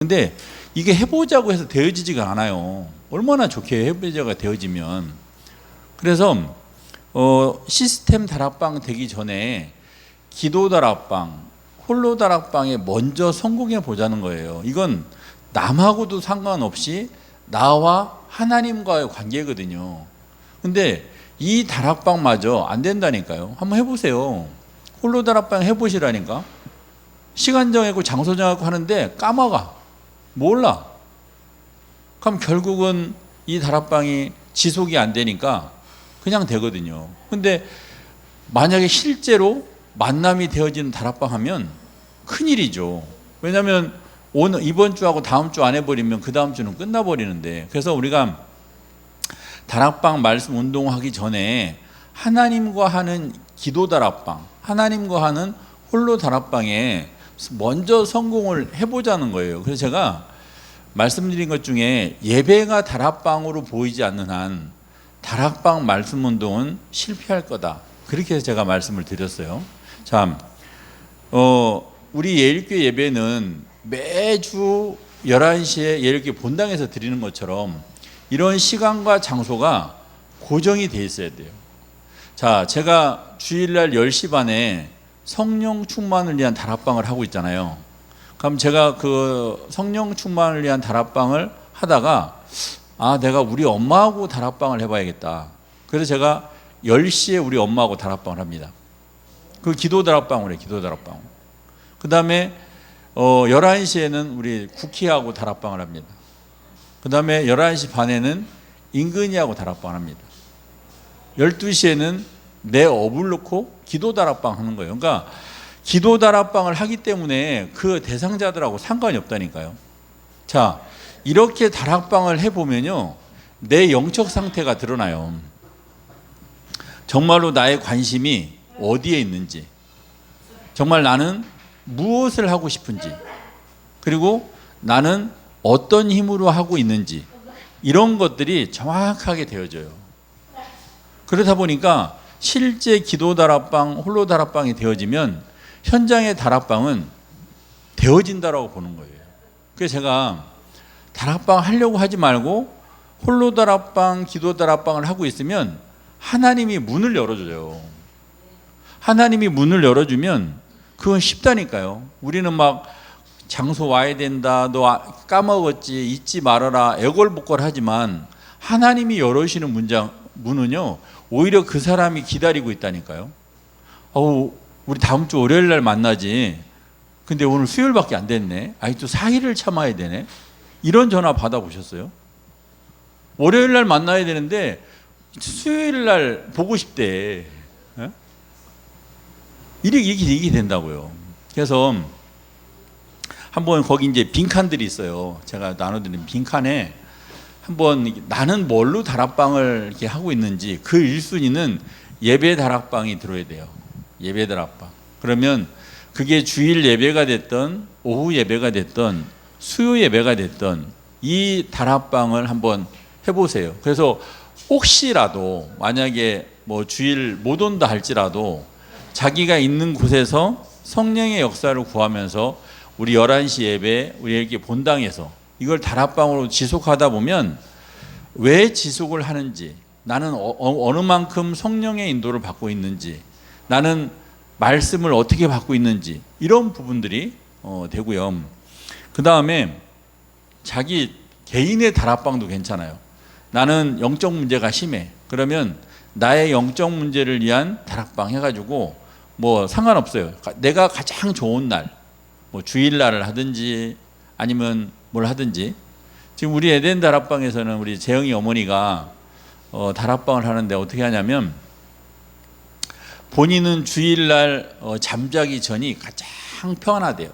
근데 이게 해보자고 해서 되어지지가 않아요. 얼마나 좋게 해보자가 되어지면. 그래서 시스템 다락방 되기 전에 기도 다락방, 홀로 다락방에 먼저 성공해 보자는 거예요. 이건 남하고도 상관없이 나와 하나님과의 관계거든요. 근데 이 다락방마저 안 된다니까요. 한번 해보세요. 홀로 다락방 해보시라니까. 시간 정하고 장소 정하고 하는데 까먹어. 몰라. 그럼 결국은 이 다락방이 지속이 안 되니까 그냥 되거든요. 근데 만약에 실제로 만남이 되어지는 다락방 하면 큰일이죠. 왜냐하면 오늘 이번 주하고 다음 주 안 해버리면 그 다음 주는 끝나버리는데, 그래서 우리가 다락방 말씀 운동하기 전에 하나님과 하는 기도 다락방, 하나님과 하는 홀로 다락방에 먼저 성공을 해보자는 거예요. 그래서 제가 말씀드린 것 중에 예배가 다락방으로 보이지 않는 한 다락방 말씀 운동은 실패할 거다. 그렇게 해서 제가 말씀을 드렸어요. 자, 우리 예일교회 예배는 매주 11시에 예일교회 본당에서 드리는 것처럼 이런 시간과 장소가 고정이 돼 있어야 돼요. 자, 제가 주일날 10시 반에 성령 충만을 위한 다락방을 하고 있잖아요. 그럼 제가 그 성령 충만을 위한 다락방을 하다가 내가 우리 엄마하고 다락방을 해봐야겠다. 그래서 제가 10시에 우리 엄마하고 다락방을 합니다. 그 기도 다락방을 해요. 기도 다락방. 그 다음에 11시에는 우리 쿠키하고 다락방을 합니다. 그 다음에 11시 반에는 인근이하고 다락방을 합니다. 12시에는 내 업을 놓고 기도 다락방 하는 거예요. 그러니까 기도 다락방을 하기 때문에 그 대상자들하고 상관이 없다니까요. 자, 이렇게 다락방을 해보면요, 내 영적 상태가 드러나요. 정말로 나의 관심이 어디에 있는지, 정말 나는 무엇을 하고 싶은지, 그리고 나는 어떤 힘으로 하고 있는지, 이런 것들이 정확하게 되어져요. 그러다 보니까 실제 기도 다락방, 홀로 다락방이 되어지면 현장의 다락방은 되어진다라고 보는 거예요. 그래서 제가 다락방 하려고 하지 말고 홀로 다락방, 기도 다락방을 하고 있으면 하나님이 문을 열어줘요. 하나님이 문을 열어주면 그건 쉽다니까요. 우리는 막 장소 와야 된다, 너 까먹었지, 잊지 말아라, 애걸복걸 하지만 하나님이 열어주시는 문은요, 오히려 그 사람이 기다리고 있다니까요. 우리 다음 주 월요일 날 만나지. 근데 오늘 수요일밖에 안 됐네. 또 4일을 참아야 되네. 이런 전화 받아보셨어요? 월요일 날 만나야 되는데 수요일 날 보고 싶대. 이게 된다고요. 그래서 한번 거기 이제 빈칸들이 있어요. 제가 나눠드린 빈칸에 한번 나는 뭘로 다락방을 이렇게 하고 있는지 그 1순위는 예배 다락방이 들어야 돼요. 예배 다락방. 그러면 그게 주일 예배가 됐던 오후 예배가 됐던 수요 예배가 됐던 이 다락방을 한번 해보세요. 그래서 혹시라도 만약에 뭐 주일 못 온다 할지라도 자기가 있는 곳에서 성령의 역사를 구하면서 우리 11시 예배, 우리 이렇게 본당에서 이걸 다락방으로 지속하다 보면 왜 지속을 하는지, 나는 어느 만큼 성령의 인도를 받고 있는지, 나는 말씀을 어떻게 받고 있는지, 이런 부분들이 되고요. 그 다음에 자기 개인의 다락방도 괜찮아요. 나는 영적 문제가 심해. 그러면 나의 영적 문제를 위한 다락방 해가지고 뭐 상관없어요. 내가 가장 좋은 날, 뭐 주일날을 하든지 아니면 뭘 하든지. 지금 우리 에덴 다락방에서는 우리 재영이 어머니가 다락방을 하는데 어떻게 하냐면 본인은 주일날 잠자기 전이 가장 평안하대요.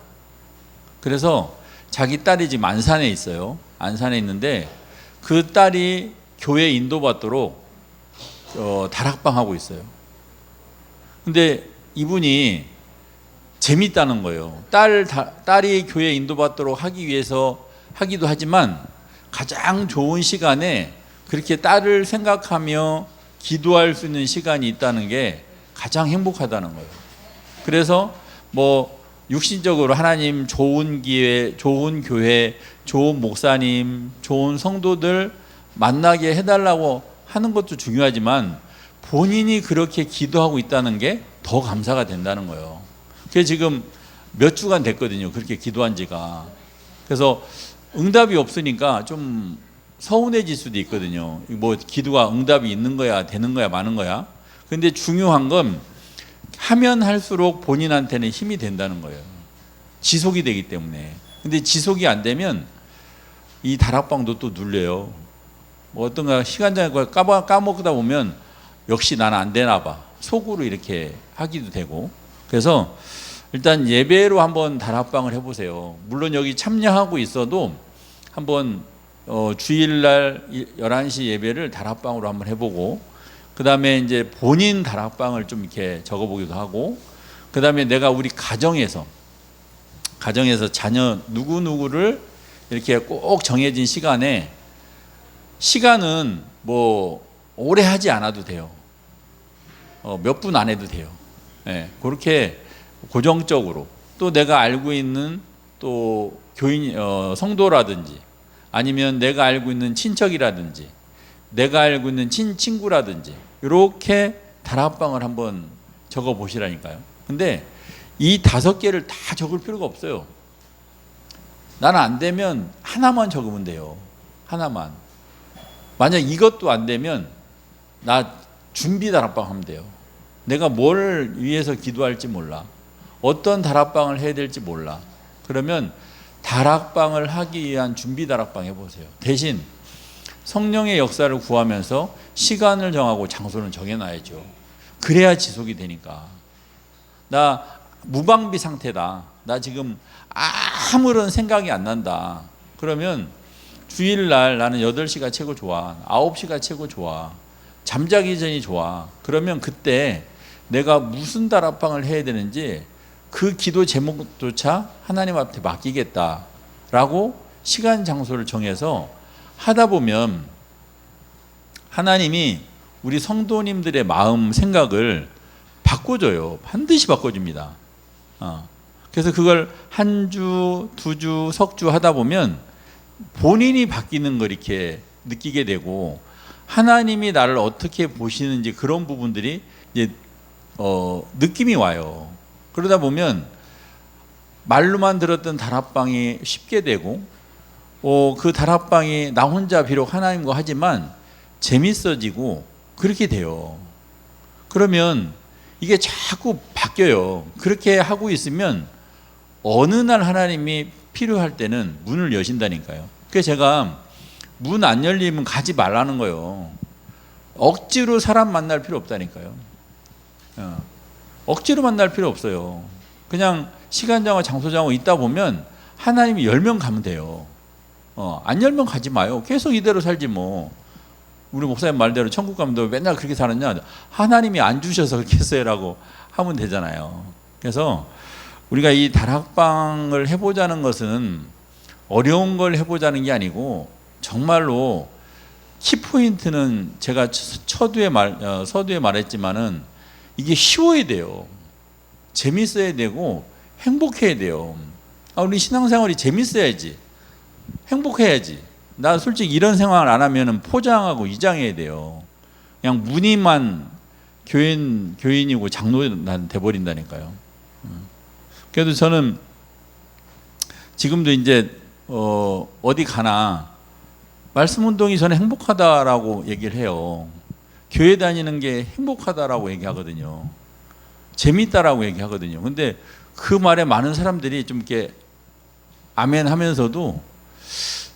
그래서 자기 딸이 지금 안산에 있어요. 안산에 있는데 그 딸이 교회 인도받도록 다락방 하고 있어요. 근데 이분이 재밌다는 거예요. 딸이 교회 인도받도록 하기 위해서 하기도 하지만 가장 좋은 시간에 그렇게 딸을 생각하며 기도할 수 있는 시간이 있다는 게 가장 행복하다는 거예요. 그래서 뭐 육신적으로 하나님 좋은 기회, 좋은 교회, 좋은 목사님, 좋은 성도들 만나게 해달라고 하는 것도 중요하지만 본인이 그렇게 기도하고 있다는 게 더 감사가 된다는 거예요. 그게 지금 몇 주간 됐거든요. 그렇게 기도한 지가. 그래서 응답이 없으니까 좀 서운해질 수도 있거든요. 뭐 기도가 응답이 있는 거야, 되는 거야, 마는 거야. 근데 중요한 건 하면 할수록 본인한테는 힘이 된다는 거예요. 지속이 되기 때문에. 근데 지속이 안 되면 이 다락방도 또 눌려요. 뭐 어떤가 시간장에 까먹다 보면 역시 나는 안 되나 봐. 속으로 이렇게 하기도 되고. 그래서 일단 예배로 한번 다락방을 해보세요. 물론 여기 참여하고 있어도 한번 주일날 11시 예배를 다락방으로 한번 해보고, 그 다음에 이제 본인 다락방을 좀 이렇게 적어보기도 하고, 그 다음에 내가 우리 가정에서 자녀 누구누구를 이렇게 꼭 정해진 시간은 뭐 오래 하지 않아도 돼요. 몇 분 안 해도 돼요. 네, 그렇게 고정적으로 또 내가 알고 있는 또 교인 성도라든지 아니면 내가 알고 있는 친척이라든지 내가 알고 있는 친구라든지 이렇게 다락방을 한번 적어 보시라니까요. 근데 이 5개를 다 적을 필요가 없어요. 나는 안 되면 하나만 적으면 돼요. 하나만. 만약 이것도 안 되면 나 준비 다락방 하면 돼요. 내가 뭘 위해서 기도할지 몰라. 어떤 다락방을 해야 될지 몰라. 그러면 다락방을 하기 위한 준비 다락방 해보세요. 대신 성령의 역사를 구하면서 시간을 정하고 장소는 정해놔야죠. 그래야 지속이 되니까. 나 무방비 상태다. 나 지금 아무런 생각이 안 난다. 그러면 주일날 나는 8시가 최고 좋아. 9시가 최고 좋아. 잠자기 전이 좋아. 그러면 그때 내가 무슨 다락방을 해야 되는지 그 기도 제목조차 하나님 앞에 맡기겠다라고 시간 장소를 정해서 하다 보면 하나님이 우리 성도님들의 마음 생각을 바꿔줘요. 반드시 바꿔줍니다. 그래서 그걸 한 주, 2주, 석주 하다 보면 본인이 바뀌는 걸 이렇게 느끼게 되고 하나님이 나를 어떻게 보시는지 그런 부분들이 이제 느낌이 와요. 그러다 보면 말로만 들었던 다락방이 쉽게 되고 그 다락방이 나 혼자 비록 하나님과 하지만 재밌어지고 그렇게 돼요. 그러면 이게 자꾸 바뀌어요. 그렇게 하고 있으면 어느 날 하나님이 필요할 때는 문을 여신다니까요. 그래서 제가 문 안 열리면 가지 말라는 거예요. 억지로 사람 만날 필요 없다니까요. 억지로 만날 필요 없어요. 그냥 시간 정하고 장소 정하고 있다 보면 하나님이 열면 가면 돼요. 안 열면 가지 마요. 계속 이대로 살지 뭐. 우리 목사님 말대로 천국 가면 너 맨날 그렇게 사느냐. 하나님이 안 주셔서 그렇게 했어요라고 하면 되잖아요. 그래서 우리가 이 다락방을 해보자는 것은 어려운 걸 해보자는 게 아니고 정말로 키포인트는 제가 서두에 말했지만은 이게 쉬워야 돼요. 재밌어야 되고 행복해야 돼요. 우리 신앙생활이 재밌어야지. 행복해야지. 나 솔직히 이런 생활을 안 하면은 포장하고 이장해야 돼요. 그냥 무늬만 교인이고 장로는 돼버린다니까요. 그래도 저는 지금도 이제 어디 가나 말씀 운동이 저는 행복하다라고 얘기를 해요. 교회 다니는 게 행복하다라고 얘기하거든요. 재밌다라고 얘기하거든요. 근데 그 말에 많은 사람들이 좀 이렇게 아멘 하면서도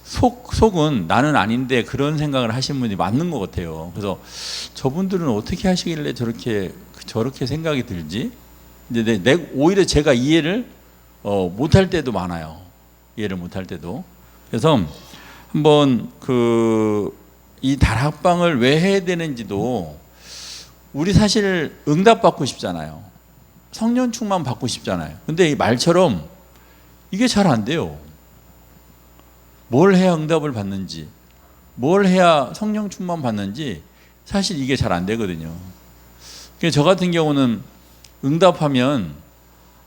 속은 나는 아닌데 그런 생각을 하시는 분이 맞는 것 같아요. 그래서 저분들은 어떻게 하시길래 저렇게 생각이 들지? 근데 오히려 제가 이해를 못할 때도 많아요. 이해를 못할 때도. 그래서 한번 이 다락방을 왜 해야 되는지도 우리 사실 응답받고 싶잖아요. 성령 충만 받고 싶잖아요. 근데 이 말처럼 이게 잘 안 돼요. 뭘 해야 응답을 받는지, 뭘 해야 성령 충만 받는지 사실 이게 잘 안 되거든요. 그래서 저 같은 경우는 응답하면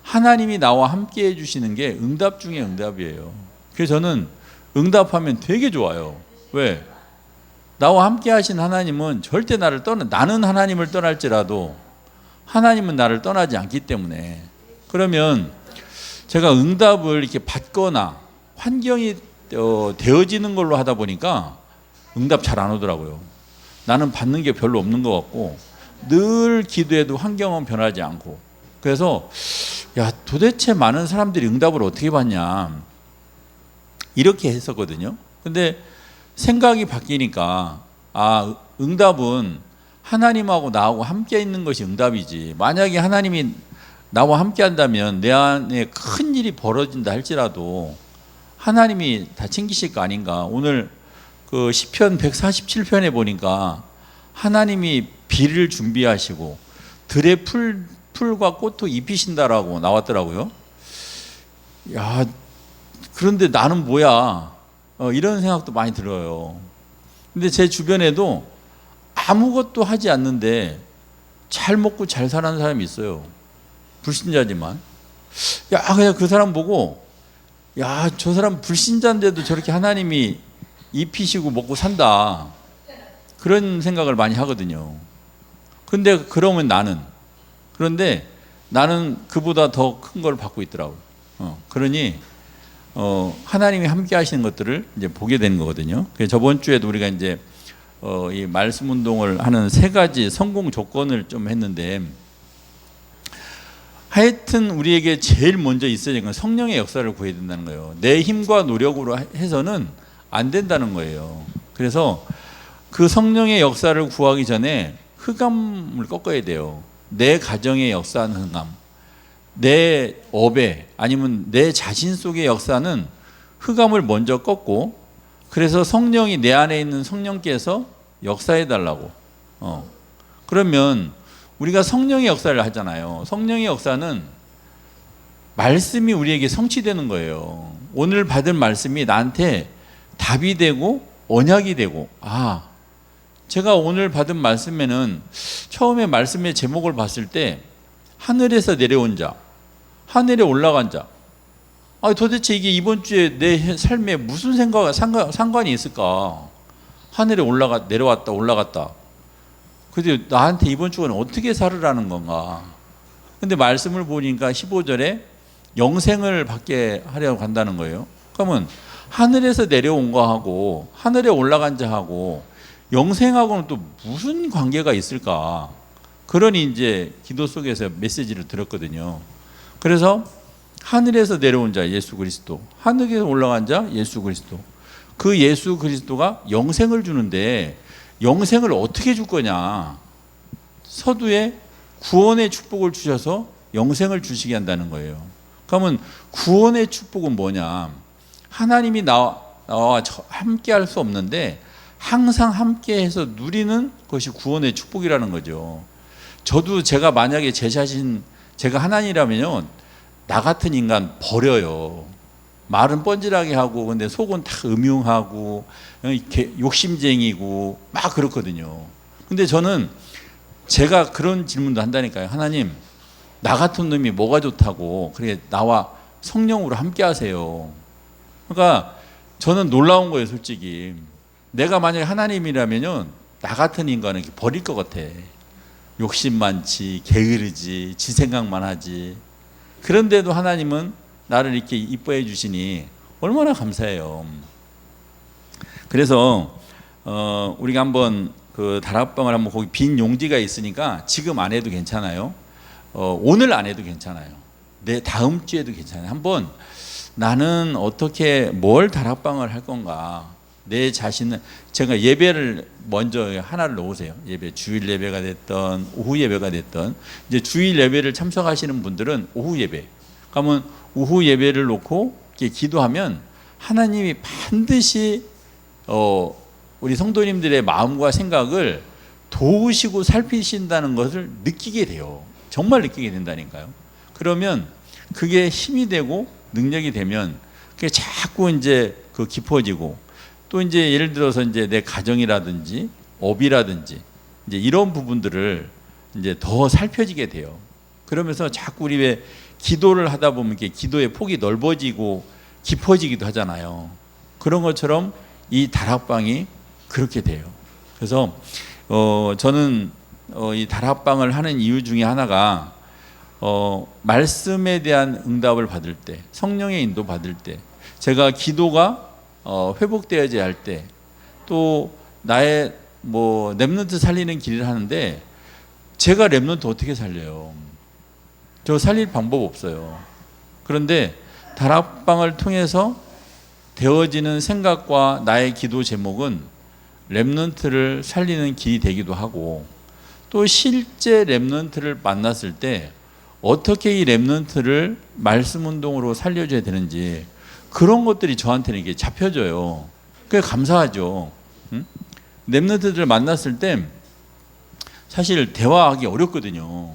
하나님이 나와 함께 해주시는 게 응답 중에 응답이에요. 그래서 저는 응답하면 되게 좋아요. 왜? 나와 함께 하신 하나님은 절대 나는 하나님을 떠날지라도 하나님은 나를 떠나지 않기 때문에. 그러면 제가 응답을 이렇게 받거나 환경이 되어지는 걸로 하다 보니까 응답 잘 안 오더라고요. 나는 받는 게 별로 없는 것 같고 늘 기도해도 환경은 변하지 않고. 그래서 도대체 많은 사람들이 응답을 어떻게 받냐 이렇게 했었거든요. 근데 생각이 바뀌니까 응답은 하나님하고 나하고 함께 있는 것이 응답이지. 만약에 하나님이 나와 함께 한다면 내 안에 큰 일이 벌어진다 할지라도 하나님이 다 챙기실 거 아닌가. 오늘 그 시편 147편에 보니까 하나님이 비를 준비하시고 들의 풀과 꽃도 입히신다라고 나왔더라고요. 그런데 나는 뭐야? 이런 생각도 많이 들어요. 근데 제 주변에도 아무것도 하지 않는데 잘 먹고 잘 사는 사람이 있어요. 불신자지만. 그냥 그 사람 보고 저 사람 불신자인데도 저렇게 하나님이 입히시고 먹고 산다. 그런 생각을 많이 하거든요. 그런데 나는 그보다 더 큰 걸 받고 있더라고요. 그러니 하나님이 함께 하시는 것들을 이제 보게 되는 거거든요. 그래서 저번 주에도 우리가 이제 이 말씀 운동을 하는 3가지 성공 조건을 좀 했는데, 하여튼 우리에게 제일 먼저 있어야 되는 건 성령의 역사를 구해야 된다는 거예요. 내 힘과 노력으로 해서는 안 된다는 거예요. 그래서 그 성령의 역사를 구하기 전에 흑암을 꺾어야 돼요. 내 가정의 역사는 흑암, 내 업에 아니면 내 자신 속의 역사는 흑암을 먼저 꺾고, 그래서 성령이 내 안에 있는 성령께서 역사해 달라고. 그러면 우리가 성령의 역사를 하잖아요. 성령의 역사는 말씀이 우리에게 성취되는 거예요. 오늘 받은 말씀이 나한테 답이 되고 언약이 되고, 제가 오늘 받은 말씀에는 처음에 말씀의 제목을 봤을 때 하늘에서 내려온 자, 하늘에 올라간 자. 도대체 이게 이번 주에 내 삶에 무슨 상관이 있을까? 하늘에 내려왔다 올라갔다. 근데 나한테 이번 주는 어떻게 살으라는 건가? 근데 말씀을 보니까 15절에 영생을 받게 하려고 한다는 거예요. 그러면 하늘에서 내려온 거하고 하늘에 올라간 자하고 영생하고는 또 무슨 관계가 있을까? 그러니 이제 기도 속에서 메시지를 들었거든요. 그래서 하늘에서 내려온 자 예수 그리스도, 하늘에서 올라간 자 예수 그리스도, 그 예수 그리스도가 영생을 주는데 영생을 어떻게 줄 거냐? 서두에 구원의 축복을 주셔서 영생을 주시게 한다는 거예요. 그러면 구원의 축복은 뭐냐? 하나님이 나와 함께 할 수 없는데 항상 함께해서 누리는 것이 구원의 축복이라는 거죠. 저도 제가 만약에 제가 하나님이라면요, 나 같은 인간 버려요. 말은 뻔질하게 하고 근데 속은 다 음흉하고 욕심쟁이고 막 그렇거든요. 근데 저는 제가 그런 질문도 한다니까요. 하나님, 나 같은 놈이 뭐가 좋다고 그래 나와 성령으로 함께 하세요. 그러니까 저는 놀라운 거예요, 솔직히. 내가 만약에 하나님이라면요, 나 같은 인간은 버릴 것 같아. 욕심 많지, 게으르지, 지 생각만 하지. 그런데도 하나님은 나를 이렇게 이뻐해 주시니 얼마나 감사해요. 그래서 우리가 한번 그 다락방을 한번 거기 빈 용지가 있으니까 지금 안 해도 괜찮아요. 오늘 안 해도 괜찮아요. 내 다음 주에도 괜찮아요. 한번 나는 어떻게 뭘 다락방을 할 건가? 내 자신은 제가 예배를 먼저 하나를 놓으세요. 예배, 주일 예배가 됐던 오후 예배가 됐던, 이제 주일 예배를 참석하시는 분들은 오후 예배. 그러면 오후 예배를 놓고 이렇게 기도하면 하나님이 반드시 우리 성도님들의 마음과 생각을 도우시고 살피신다는 것을 느끼게 돼요. 정말 느끼게 된다니까요. 그러면 그게 힘이 되고 능력이 되면 그게 자꾸 이제 깊어지고, 또 이제 예를 들어서 이제 내 가정이라든지 업이라든지 이제 이런 부분들을 이제 더 살펴지게 돼요. 그러면서 자꾸 우리 왜 기도를 하다 보면 이렇게 기도의 폭이 넓어지고 깊어지기도 하잖아요. 그런 것처럼 이 다락방이 그렇게 돼요. 그래서 저는 이 다락방을 하는 이유 중에 하나가 말씀에 대한 응답을 받을 때, 성령의 인도 받을 때, 제가 기도가 회복되어야 할 때, 또 나의 뭐 렘넌트 살리는 길을 하는데 제가 렘넌트 어떻게 살려요? 저 살릴 방법 없어요. 그런데 다락방을 통해서 되어지는 생각과 나의 기도 제목은 렘넌트를 살리는 길이 되기도 하고, 또 실제 렘넌트를 만났을 때 어떻게 이 렘넌트를 말씀 운동으로 살려줘야 되는지, 그런 것들이 저한테는 이게 잡혀져요. 그게 감사하죠. 렘넌트들을 만났을 때 사실 대화하기 어렵거든요.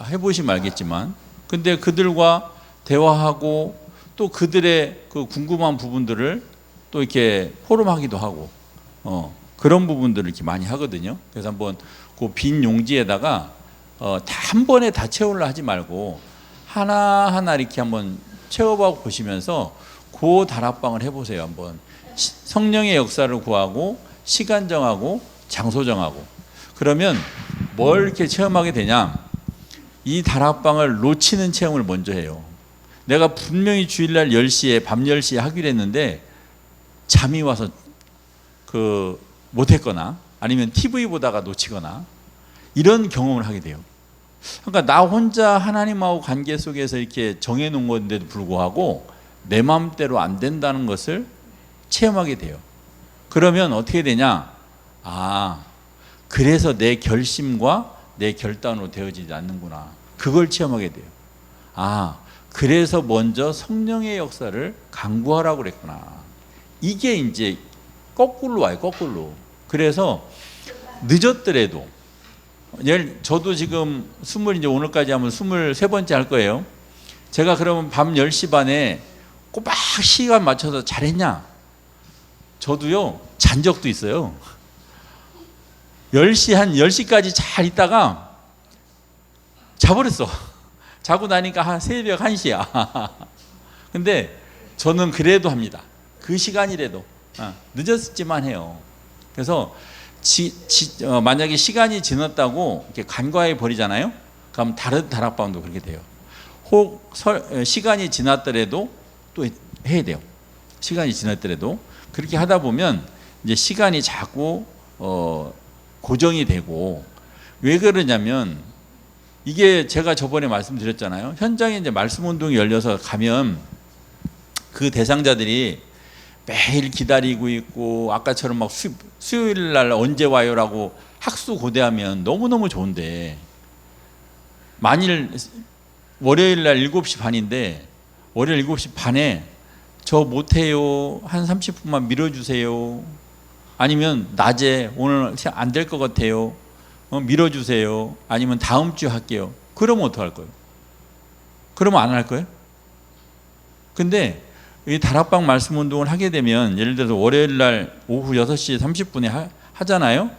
해보시면 알겠지만. 근데 그들과 대화하고 또 그들의 그 궁금한 부분들을 또 이렇게 포럼하기도 하고 그런 부분들을 이렇게 많이 하거든요. 그래서 한번 그 빈 용지에다가 다 한 번에 다 채우려 하지 말고 하나하나 이렇게 한번 채워보고 보시면서 그 다락방을 해보세요. 한번 성령의 역사를 구하고 시간 정하고 장소 정하고, 그러면 뭘 이렇게 체험하게 되냐, 이 다락방을 놓치는 체험을 먼저 해요. 내가 분명히 주일날 10시에 밤 10시에 하기로 했는데 잠이 와서 못했거나 아니면 TV 보다가 놓치거나 이런 경험을 하게 돼요. 그러니까 나 혼자 하나님하고 관계 속에서 이렇게 정해놓은 건데도 불구하고 내 마음대로 안 된다는 것을 체험하게 돼요. 그러면 어떻게 되냐, 그래서 내 결심과 내 결단으로 되어지지 않는구나, 그걸 체험하게 돼요. 그래서 먼저 성령의 역사를 강구하라고 그랬구나. 이게 이제 거꾸로 와요, 거꾸로. 그래서 늦었더라도, 저도 지금 이제 오늘까지 하면 23번째 할 거예요. 제가 그러면 밤 10시 반에 꼬박 시간 맞춰서 잘했냐? 저도요, 잔 적도 있어요. 10시까지 잘 있다가 자버렸어. 자고 나니까 한 새벽 1시야. 근데 저는 그래도 합니다. 그 시간이라도. 늦었지만 해요. 그래서 만약에 시간이 지났다고 이렇게 간과해 버리잖아요. 그럼 다른 다락방도 그렇게 돼요. 혹 시간이 지났더라도 또 해야 돼요. 시간이 지났더라도. 그렇게 하다 보면 이제 시간이 자꾸 고정이 되고, 왜 그러냐면 이게 제가 저번에 말씀드렸잖아요. 현장에 이제 말씀 운동이 열려서 가면 그 대상자들이 매일 기다리고 있고, 아까처럼 막 수요일 날 언제 와요라고 학수고대하면 너무너무 좋은데, 만일 월요일 날 7시 반인데 월요일 7시 반에 저 못해요, 한 30분만 밀어주세요, 아니면 낮에 오늘 안 될 것 같아요, 밀어주세요, 아니면 다음 주 할게요. 그러면 어떡할 거예요? 그러면 안 할 거예요? 근데 이 다락방 말씀 운동을 하게 되면, 예를 들어서 월요일 날 오후 6시 30분에 하잖아요.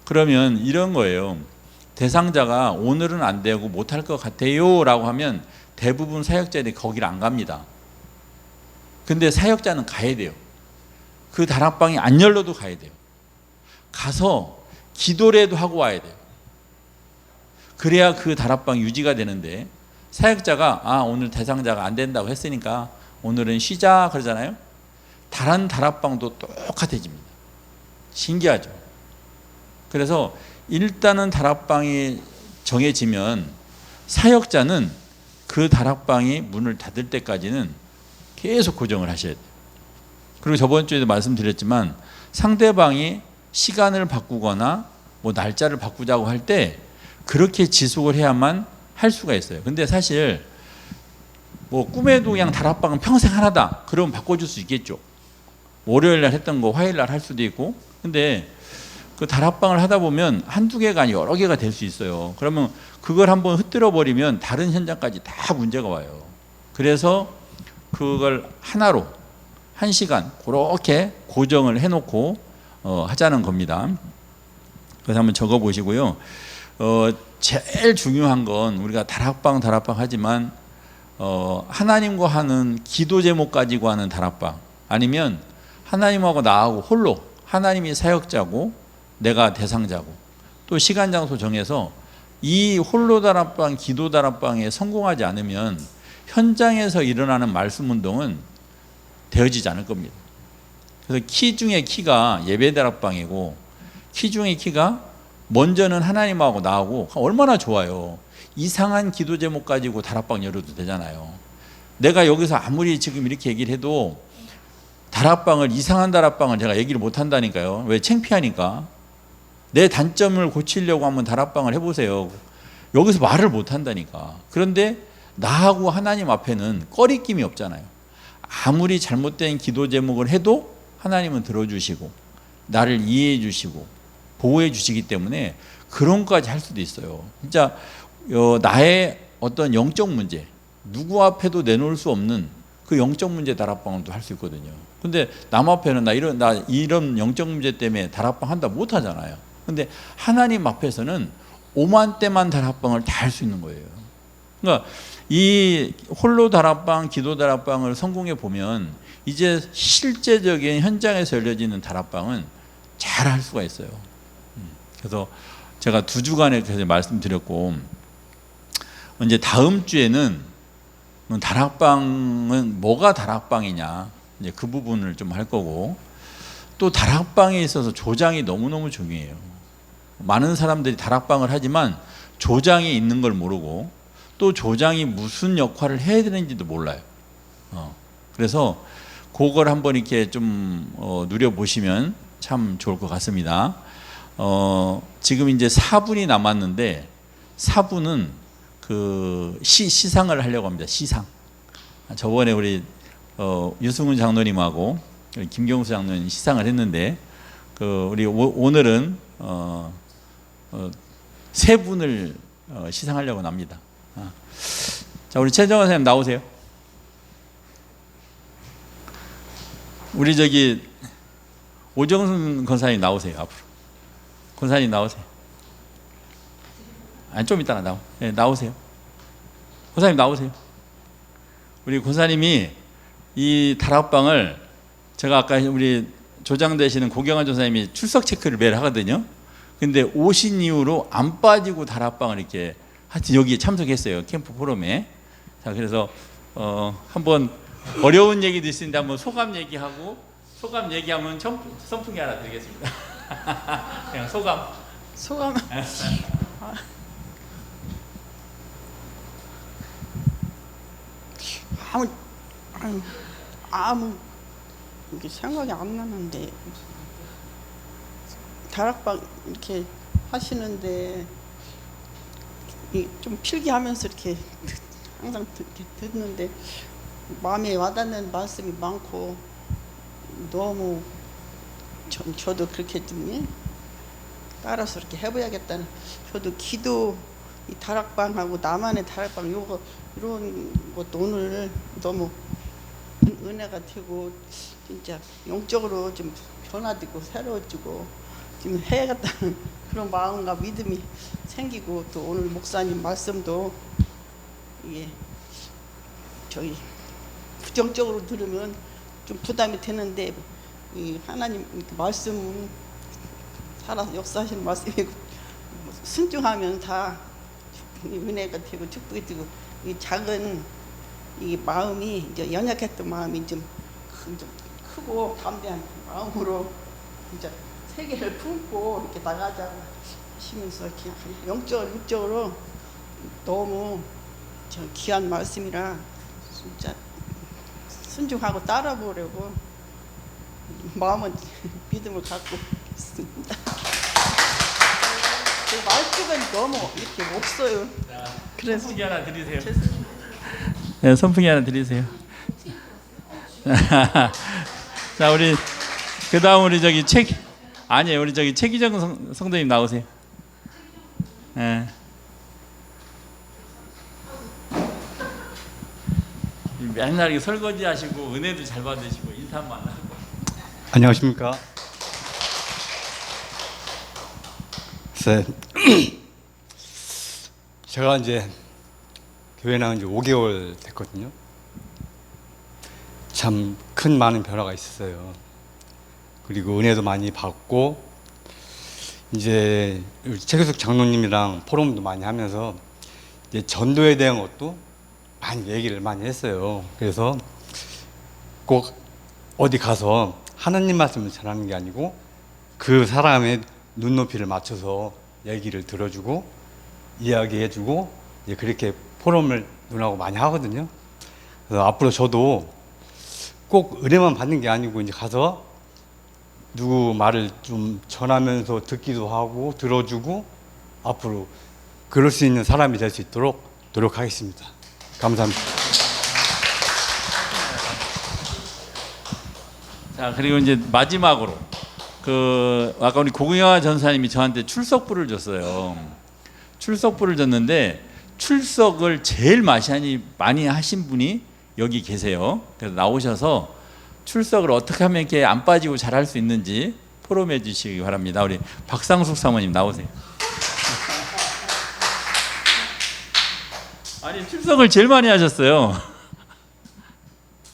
그러면 이런 거예요. 대상자가 오늘은 안 되고 못할 것 같아요 라고 하면 대부분 사역자들이 거기를 안 갑니다. 근데 사역자는 가야 돼요. 그 다락방이 안 열려도 가야 돼요. 가서 기도라도 하고 와야 돼요. 그래야 그 다락방 유지가 되는데, 사역자가 오늘 대상자가 안 된다고 했으니까 오늘은 쉬자 그러잖아요. 다른 다락방도 똑같아집니다. 신기하죠. 그래서 일단은 다락방이 정해지면 사역자는 그 다락방이 문을 닫을 때까지는 계속 고정을 하셔야 돼요. 그리고 저번 주에도 말씀드렸지만 상대방이 시간을 바꾸거나 뭐 날짜를 바꾸자고 할 때 그렇게 지속을 해야만 할 수가 있어요. 근데 사실 뭐 꿈에도 그냥 다락방은 평생 하나다 그러면 바꿔줄 수 있겠죠. 월요일 날 했던 거 화요일 날 할 수도 있고. 근데 그 다락방을 하다 보면 한두 개가 아니고 여러 개가 될 수 있어요. 그러면 그걸 한번 흩뜨려 버리면 다른 현장까지 다 문제가 와요. 그래서 그걸 하나로 1시간 그렇게 고정을 해놓고 하자는 겁니다. 그래서 한번 적어 보시고요. 제일 중요한 건 우리가 다락방 하지만 하나님과 하는 기도 제목 가지고 하는 다락방, 아니면 하나님하고 나하고 홀로, 하나님이 사역자고 내가 대상자고, 또 시간 장소 정해서 이 홀로 다락방, 기도 다락방에 성공하지 않으면 현장에서 일어나는 말씀 운동은 되어지지 않을 겁니다. 그래서 키 중에 키가 예배 다락방이고, 키 중에 키가 먼저는 하나님하고 나하고 얼마나 좋아요. 이상한 기도 제목 가지고 다락방 열어도 되잖아요. 내가 여기서 아무리 지금 이렇게 얘기를 해도 다락방을, 이상한 다락방을 제가 얘기를 못 한다니까요. 왜? 창피하니까. 내 단점을 고치려고 하면 다락방을 해보세요. 여기서 말을 못 한다니까. 그런데 나하고 하나님 앞에는 꺼리낌이 없잖아요. 아무리 잘못된 기도 제목을 해도 하나님은 들어주시고 나를 이해해 주시고 보호해 주시기 때문에 그런 것까지 할 수도 있어요. 진짜 나의 어떤 영적 문제, 누구 앞에도 내놓을 수 없는 그 영적 문제 다락방을 또 할 수 있거든요. 근데 남 앞에는 나 이런 영적 문제 때문에 다락방 한다 못 하잖아요. 근데 하나님 앞에서는 5만 대만 다락방을 다 할 수 있는 거예요. 그러니까 이 홀로 다락방, 기도 다락방을 성공해 보면 이제 실제적인 현장에서 열려지는 다락방은 잘 할 수가 있어요. 그래서 제가 2주간에 계속 말씀드렸고, 이제 다음 주에는 다락방은 뭐가 다락방이냐, 이제 그 부분을 좀 할 거고, 또 다락방에 있어서 조장이 너무너무 중요해요. 많은 사람들이 다락방을 하지만 조장이 있는 걸 모르고 또 조장이 무슨 역할을 해야 되는지도 몰라요. 그래서 그걸 한번 이렇게 좀 누려보시면 참 좋을 것 같습니다. 지금 이제 4분이 남았는데 4분은 그 시상을 하려고 합니다. 시상. 저번에 우리 유승훈 장로님하고 김경수 장로님 시상을 했는데 우리 오늘은 3분을 시상하려고 합니다. 자, 우리 최정원 선생님 나오세요. 우리 저기 오정순 권사님 나오세요. 앞으로. 권사님 나오세요. 아니, 좀 이따가 네, 나오세요. 권사님 나오세요. 우리 권사님이 이 다락방을, 제가 아까 우리 조장되시는 고경환 조사님이 출석 체크를 매일 하거든요. 근데 오신 이후로 안 빠지고 다락방을 이렇게 하여튼 여기에 참석했어요. 캠프 포럼에. 자, 그래서 한번 어려운 얘기도 있는데 한번 소감 얘기하고, 소감 얘기하면 선풍기 하나 드리겠습니다. 그냥 소감. 아무 이게 생각이 안 나는데, 다락방 이렇게 하시는데 좀 필기하면서 이렇게 항상 이렇게 듣는데 마음에 와닿는 말씀이 많고, 너무 저도 그렇게 좀 따라서 이렇게 해봐야겠다는, 저도 기도 이 다락방하고 나만의 다락방 요거 이런 것도 오늘 너무 은혜가 되고 진짜 영적으로 좀 변화되고 새로워지고 좀 해야겠다는 그런 마음과 믿음이 생기고, 또 오늘 목사님 말씀도 이게 저희 부정적으로 들으면 좀 부담이 되는데, 이 하나님 말씀 살아서 역사하시는 말씀이고 순종하면 다 은혜가 되고 축복이 되고, 이 작은 이 마음이 이제 연약했던 마음이 좀 크고 담대한 마음으로 진짜 세계를 품고 이렇게 나가자고 하시면서 이렇게 영적으로 육적으로 너무 저 귀한 말씀이라 진짜 순종하고 따라보려고 마음은 믿음을 갖고 있습니다. 말뚝은 너무 이렇게 없어요. 그래서 선풍기 하나 드리세요. 죄송합니다. 네, 선풍기 하나 드리세요. 자, 우리 그다음 우리 저기 아니에요. 우리 저기 최기정 성도님 나오세요. 네. 맨날 이렇게 설거지 하시고 은혜도 잘 받으시고 인사 한번 안 하고. 안녕하십니까. 제가 이제 교회 나온 지 5개월 됐거든요. 참 큰 많은 변화가 있었어요. 그리고 은혜도 많이 받고 이제 최규숙 장로님이랑 포럼도 많이 하면서 이제 전도에 대한 것도 많이 얘기를 많이 했어요. 그래서 꼭 어디 가서 하나님 말씀을 전하는 게 아니고 그 사람의 눈높이를 맞춰서 얘기를 들어주고 이야기해주고 이제 그렇게 포럼을 눈하고 많이 하거든요. 그래서 앞으로 저도 꼭 은혜만 받는 게 아니고 이제 가서 누구 말을 좀 전하면서 듣기도 하고 들어주고 앞으로 그럴 수 있는 사람이 될 수 있도록 노력하겠습니다. 감사합니다. 자, 그리고 이제 마지막으로 아까 우리 고경화 전사님이 저한테 출석부를 줬어요. 출석부를 줬는데 출석을 제일 많이 하신 분이 여기 계세요. 그래서 나오셔서 출석을 어떻게 하면 이렇게 안 빠지고 잘할 수 있는지 포럼해 주시기 바랍니다. 우리 박상숙 사모님 나오세요. 아니 출석을 제일 많이 하셨어요.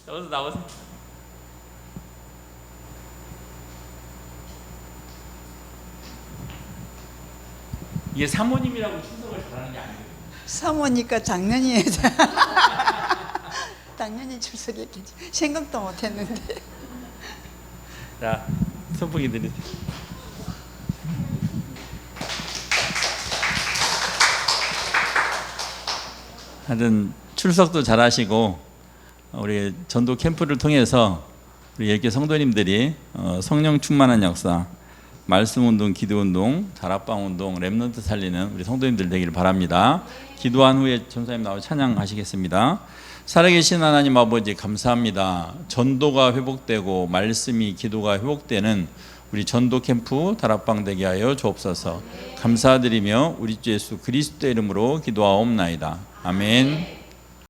어서 나오세요. 이게 사모님이라고 출석을 잘하는 게 아니에요. 사모니까 작년이에요. 당연히 출석했겠지. 생각도 못했는데. 자, 선풍기 드리세요. 하여튼 출석도 잘하시고 우리 전도 캠프를 통해서 우리 예교 성도님들이 성령 충만한 역사, 말씀 운동, 기도 운동, 다락방 운동, 렘넌트 살리는 우리 성도님들 되기를 바랍니다. 기도한 후에 전사님 나와 찬양하시겠습니다. 살아계신 하나님 아버지 감사합니다. 전도가 회복되고 말씀이 기도가 회복되는 우리 전도 캠프 다락방 되게 하여 주옵소서. 감사드리며 우리 주 예수 그리스도의 이름으로 기도하옵나이다. 아멘.